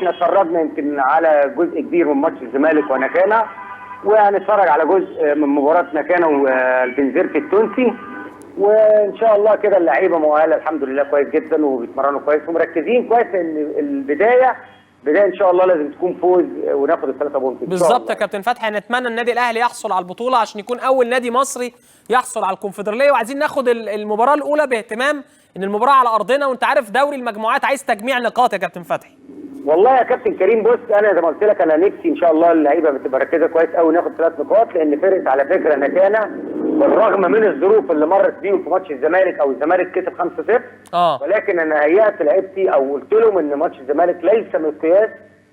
احنا اتفرجنا يمكن على جزء كبير من ماتش الزمالك ونكانا، وهنتفرج على جزء من مباراه نكانا والبنزرت التونسي، وان شاء الله كده اللعيبه مؤهله الحمد لله كويس جدا وبيتمرنوا كويس ومركزين كويس، لان البدايه ان شاء الله لازم تكون فوز وناخد الثلاثه بونت بالظبط يا كابتن فتحي. نتمنى النادي الاهلي يحصل على البطوله عشان يكون اول نادي مصري يحصل على الكونفدراليه، وعايزين ناخد المباراه الاولى باهتمام، ان المباراه على ارضنا، وانت عارف دوري المجموعات عايز تجميع نقاط يا كابتن فتحي. والله يا كابتن كريم بص، انا زي ما قلت لك انا نفسي ان شاء الله اللعيبه بتبقى مركزه كويس قوي ناخد 3 نقاط، لان فرقه على فكره نكانا بالرغم من الظروف اللي مرت بيهم في ماتش الزمالك، او الزمالك كسب 5-0 ولكن انا هيأت لعيبتي او قلت لهم ان ماتش الزمالك ليس مقياس،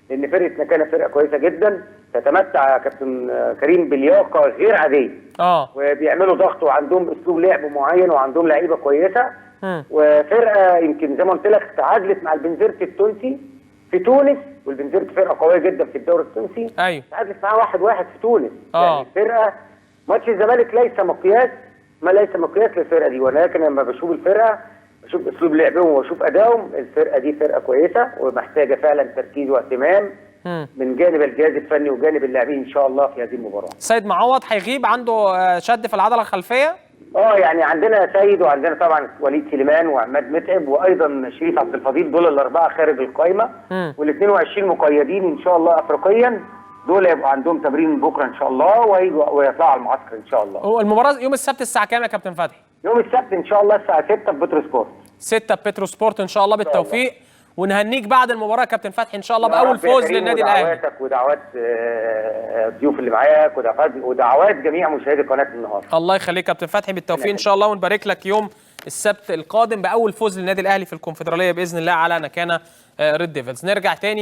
لان فرقه نكانا فرقه كويسه جدا تتمتع يا كابتن كريم بلياقه غير عاديه وبيعملوا ضغط وعندهم اسلوب لعب معين وعندهم لعيبه كويسه وفرقه يمكن زي ما قلت لك تعادلت مع البنزرت التونسي في تونس، والبنزرت فرقه قويه جدا في الدوري التونسي. ايوه تعادلت معاه 1-1 في تونس. يعني فرقه ماتش الزمالك ليس مقياس للفرقه دي، ولكن لما بشوف الفرقه بشوف اسلوب لعبهم وبشوف ادائهم، الفرقه دي فرقه كويسه ومحتاجه فعلا تركيز واهتمام من جانب الجهاز الفني وجانب اللاعبين ان شاء الله في هذه المباراه. سيد معوض هيغيب، عنده شد في العضله الخلفيه. يعني عندنا سيد وعندنا طبعا وليد سليمان وعماد متعب وايضا شريف عبد الفضيل، دول الاربعه خارج القائمه، وال22 مقيدين ان شاء الله افريقيا، دول يبقى عندهم تمرين بكره ان شاء الله ويطلعوا على المعسكر ان شاء الله. هو المباراه يوم السبت الساعه كام يا كابتن فتحي؟ يوم السبت ان شاء الله الساعه 6 في بترو سبورت. 6 في بترو سبورت ان شاء الله بالتوفيق، ونهنيك بعد المباراه يا كابتن فتحي ان شاء الله باول فوز للنادي الاهلي. ودعواتك ودعوات الضيوف اللي معاك ودعوات جميع مشاهدي قناه النهارده. الله يخليك كابتن فتحي، بالتوفيق ان شاء الله، ونبارك لك يوم السبت القادم باول فوز للنادي الاهلي في الكونفدراليه باذن الله على نكانا ريد ديفلز. نرجع تاني